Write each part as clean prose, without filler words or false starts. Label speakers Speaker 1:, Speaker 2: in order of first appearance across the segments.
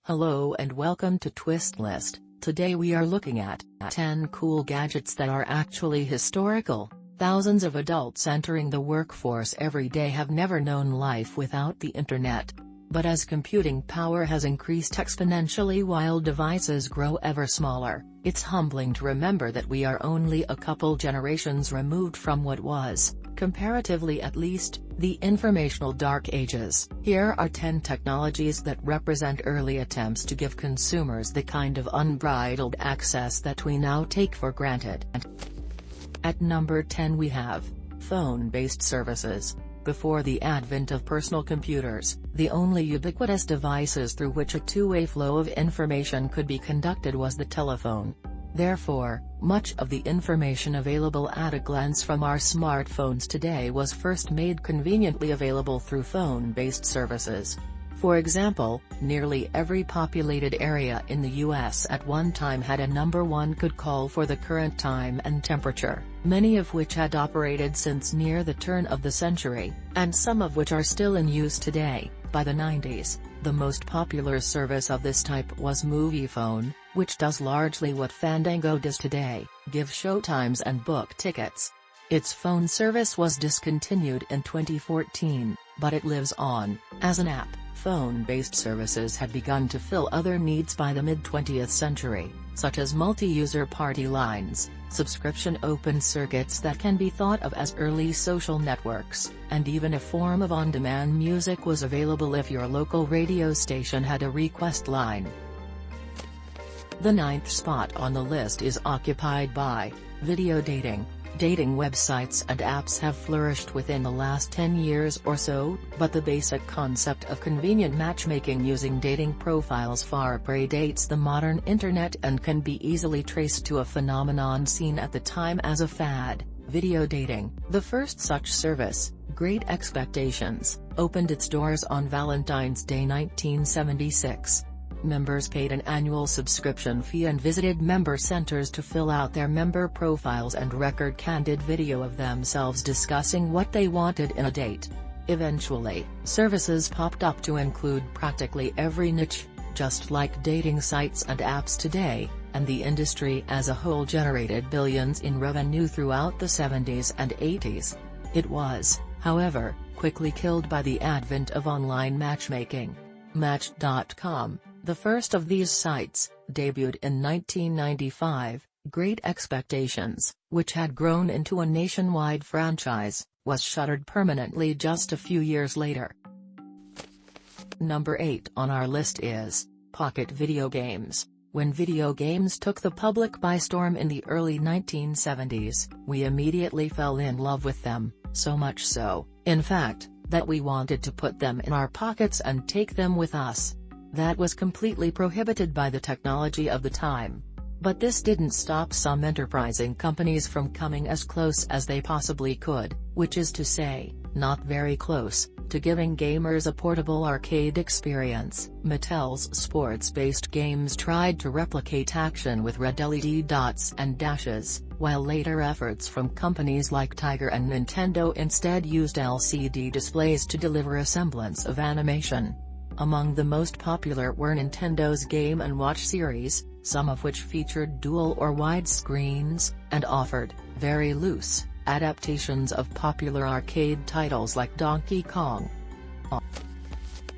Speaker 1: Hello and welcome to Twist List. Today we are looking at 10 cool gadgets that are actually historical. Thousands of adults entering the workforce every day have never known life without the internet. But as computing power has increased exponentially while devices grow ever smaller, it's humbling to remember that we are only a couple generations removed from what was, comparatively at least, the informational dark ages. Here are 10 technologies that represent early attempts to give consumers the kind of unbridled access that we now take for granted. At number 10 we have phone-based services. Before the advent of personal computers, the only ubiquitous devices through which a two-way flow of information could be conducted was the telephone. Therefore, much of the information available at a glance from our smartphones today was first made conveniently available through phone-based services. For example, nearly every populated area in the US at one time had a number one could call for the current time and temperature, many of which had operated since near the turn of the century, and some of which are still in use today. By the 90s, the most popular service of this type was Moviefone, which does largely what Fandango does today, give showtimes and book tickets. Its phone service was discontinued in 2014, but it lives on, as an app. Phone-based services had begun to fill other needs by the mid-20th century, such as multi-user party lines, subscription open circuits that can be thought of as early social networks, and even a form of on-demand music was available if your local radio station had a request line. The ninth spot on the list is occupied by video dating. Dating websites and apps have flourished within the last 10 years or so, but the basic concept of convenient matchmaking using dating profiles far predates the modern internet and can be easily traced to a phenomenon seen at the time as a fad: video dating. The first such service, Great Expectations, opened its doors on Valentine's Day 1976. Members paid an annual subscription fee and visited member centers to fill out their member profiles and record candid video of themselves discussing what they wanted in a date. Eventually, services popped up to include practically every niche, just like dating sites and apps today, and the industry as a whole generated billions in revenue throughout the 70s and 80s. It was, however, quickly killed by the advent of online matchmaking. Match.com, the first of these sites, debuted in 1995. Great Expectations, which had grown into a nationwide franchise, was shuttered permanently just a few years later. Number 8 on our list is pocket video games. When video games took the public by storm in the early 1970s, we immediately fell in love with them, so much so, in fact, that we wanted to put them in our pockets and take them with us. That was completely prohibited by the technology of the time. But this didn't stop some enterprising companies from coming as close as they possibly could, which is to say, not very close, to giving gamers a portable arcade experience. Mattel's sports-based games tried to replicate action with red LED dots and dashes, while later efforts from companies like Tiger and Nintendo instead used LCD displays to deliver a semblance of animation. Among the most popular were Nintendo's Game & Watch series, some of which featured dual or wide screens, and offered, very loose, adaptations of popular arcade titles like Donkey Kong.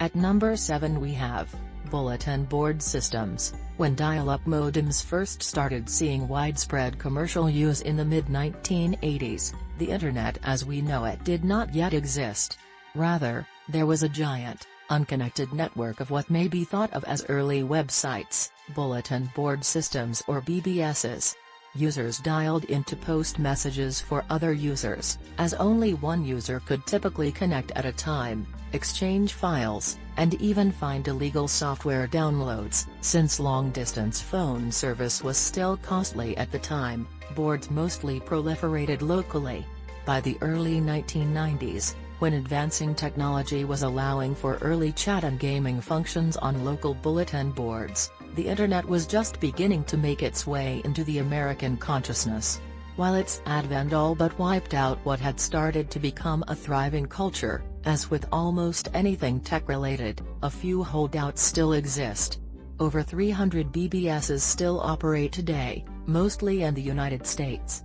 Speaker 1: At number 7 we have bulletin board systems. When dial-up modems first started seeing widespread commercial use in the mid-1980s, the Internet as we know it did not yet exist. Rather, there was a giant, unconnected network of what may be thought of as early websites, bulletin board systems or BBSs. Users dialed in to post messages for other users, as only one user could typically connect at a time, exchange files, and even find illegal software downloads. Since long-distance phone service was still costly at the time, boards mostly proliferated locally. By the early 1990s, when advancing technology was allowing for early chat and gaming functions on local bulletin boards, the Internet was just beginning to make its way into the American consciousness. While its advent all but wiped out what had started to become a thriving culture, as with almost anything tech-related, a few holdouts still exist. Over 300 BBSs still operate today, mostly in the United States.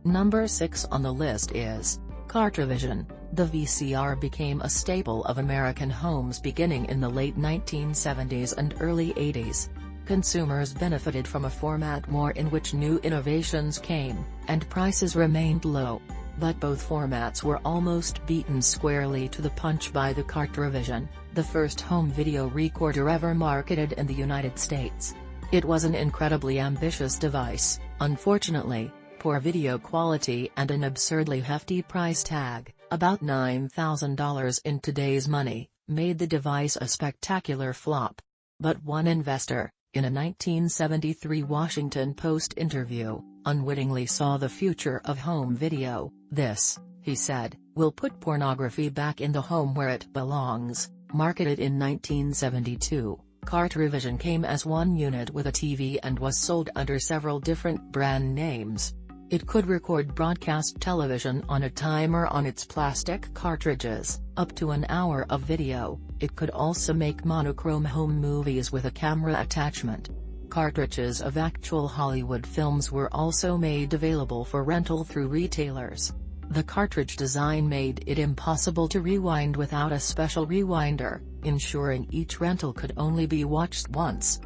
Speaker 1: Number 6 on the list is Cartravision. The VCR became a staple of American homes beginning in the late 1970s and early 80s. Consumers benefited from a format more in which new innovations came, and prices remained low. But both formats were almost beaten squarely to the punch by the Cartravision, the first home video recorder ever marketed in the United States. It was an incredibly ambitious device. Unfortunately, poor video quality and an absurdly hefty price tag, about $9,000 in today's money, made the device a spectacular flop. But one investor, in a 1973 Washington Post interview, unwittingly saw the future of home video. "This," he said, "will put pornography back in the home where it belongs." Marketed in 1972, Cartravision came as one unit with a TV and was sold under several different brand names. It could record broadcast television on a timer on its plastic cartridges, up to an hour of video. It could also make monochrome home movies with a camera attachment. Cartridges of actual Hollywood films were also made available for rental through retailers. The cartridge design made it impossible to rewind without a special rewinder, ensuring each rental could only be watched once.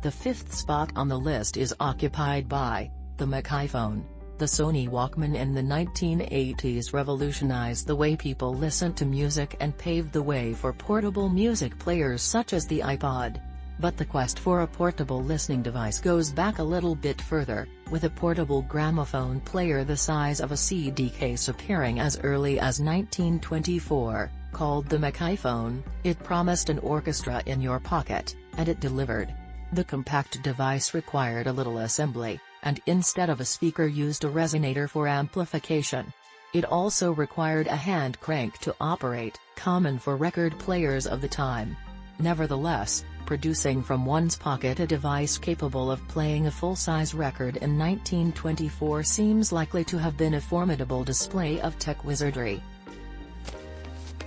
Speaker 1: The 5th spot on the list is occupied by the McIPhone. The Sony Walkman in the 1980s revolutionized the way people listened to music and paved the way for portable music players such as the iPod. But the quest for a portable listening device goes back a little bit further, with a portable gramophone player the size of a CD case appearing as early as 1924. Called the McIPhone, it promised an orchestra in your pocket, and it delivered. The compact device required a little assembly, and instead of a speaker used a resonator for amplification. It also required a hand crank to operate, common for record players of the time. Nevertheless, producing from one's pocket a device capable of playing a full-size record in 1924 seems likely to have been a formidable display of tech wizardry.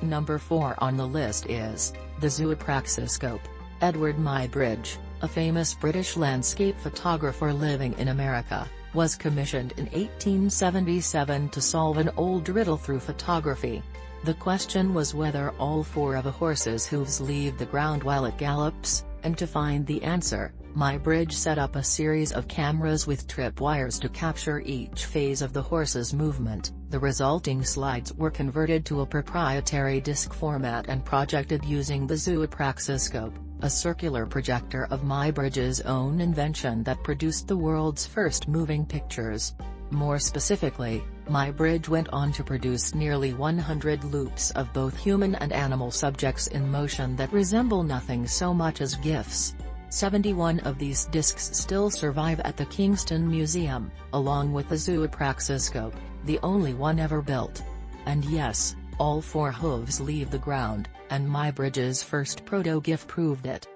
Speaker 1: Number 4 on the list is the zoopraxiscope. Edward Muybridge, a famous British landscape photographer living in America, was commissioned in 1877 to solve an old riddle through photography. The question was whether all 4 of a horse's hooves leave the ground while it gallops, and to find the answer, Muybridge set up a series of cameras with tripwires to capture each phase of the horse's movement. The resulting slides were converted to a proprietary disc format and projected using the zoopraxiscope, a circular projector of Muybridge's own invention that produced the world's first moving pictures. More specifically, Muybridge went on to produce nearly 100 loops of both human and animal subjects in motion that resemble nothing so much as GIFs. 71 of these discs still survive at the Kingston Museum, along with the zoopraxiscope, the only one ever built. And yes, all 4 hooves leave the ground, and Muybridge's first proto-GIF proved it.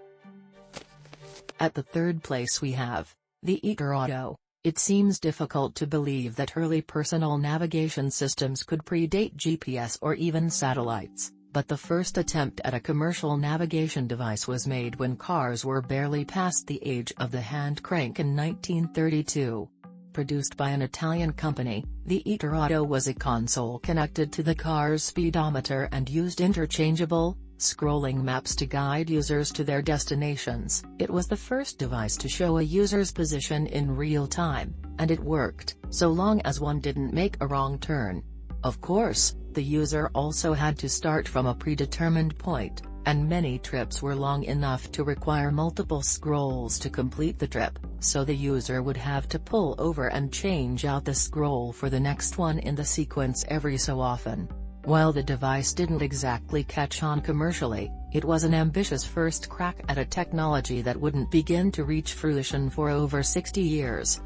Speaker 1: At the 3rd place we have the Eater-Auto. It seems difficult to believe that early personal navigation systems could predate GPS or even satellites, but the first attempt at a commercial navigation device was made when cars were barely past the age of the hand crank in 1932. Produced by an Italian company, the Eater-Auto was a console connected to the car's speedometer and used interchangeable, scrolling maps to guide users to their destinations. It was the first device to show a user's position in real time, and it worked, so long as one didn't make a wrong turn. Of course, the user also had to start from a predetermined point, and many trips were long enough to require multiple scrolls to complete the trip, so the user would have to pull over and change out the scroll for the next one in the sequence every so often. While the device didn't exactly catch on commercially, it was an ambitious first crack at a technology that wouldn't begin to reach fruition for over 60 years.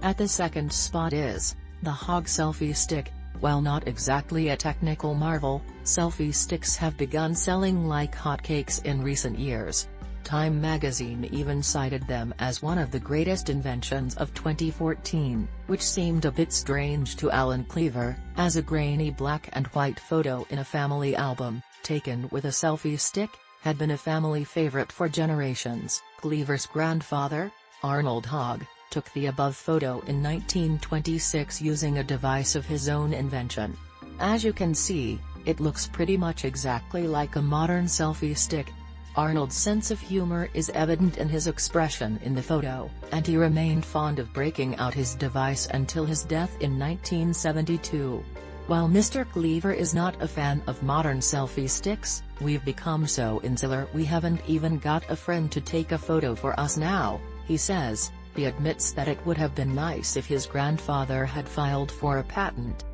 Speaker 1: At the 2nd spot is the Hog Selfie Stick. While not exactly a technical marvel, selfie sticks have begun selling like hotcakes in recent years. Time magazine even cited them as one of the greatest inventions of 2014, which seemed a bit strange to Alan Cleaver, as a grainy black and white photo in a family album, taken with a selfie stick, had been a family favorite for generations. Cleaver's grandfather, Arnold Hogg, took the above photo in 1926 using a device of his own invention. As you can see, it looks pretty much exactly like a modern selfie stick. Arnold's sense of humor is evident in his expression in the photo, and he remained fond of breaking out his device until his death in 1972. While Mr. Cleaver is not a fan of modern selfie sticks, "We've become so insular we haven't even got a friend to take a photo for us now," he says. He admits that it would have been nice if his grandfather had filed for a patent.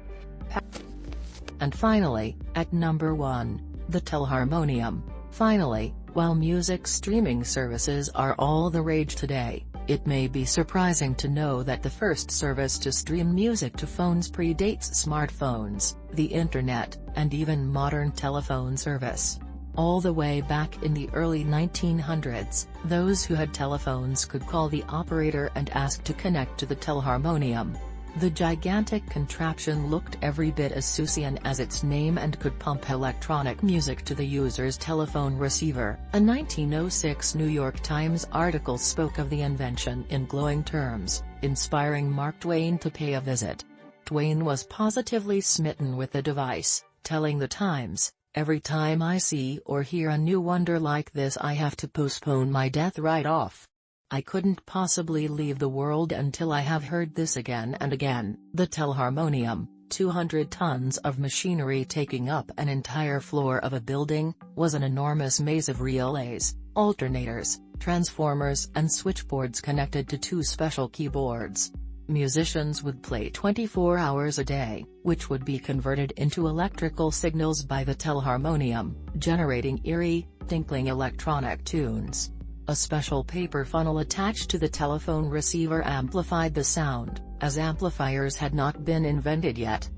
Speaker 1: And finally, at number 1, the Telharmonium. Finally, while music streaming services are all the rage today, it may be surprising to know that the first service to stream music to phones predates smartphones, the internet, and even modern telephone service. All the way back in the early 1900s, those who had telephones could call the operator and ask to connect to the Telharmonium. The gigantic contraption looked every bit as Susian as its name and could pump electronic music to the user's telephone receiver. A 1906 New York Times article spoke of the invention in glowing terms, inspiring Mark Twain to pay a visit. Twain was positively smitten with the device, telling the Times, "Every time I see or hear a new wonder like this I have to postpone my death right off. I couldn't possibly leave the world until I have heard this again and again." The Telharmonium, 200 tons of machinery taking up an entire floor of a building, was an enormous maze of relays, alternators, transformers and switchboards connected to 2 special keyboards. Musicians would play 24 hours a day, which would be converted into electrical signals by the Telharmonium, generating eerie, tinkling electronic tunes. A special paper funnel attached to the telephone receiver amplified the sound, as amplifiers had not been invented yet.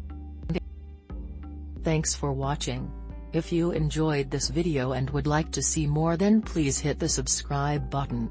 Speaker 1: Thanks for watching. If you enjoyed this video and would like to see more, then please hit the subscribe button.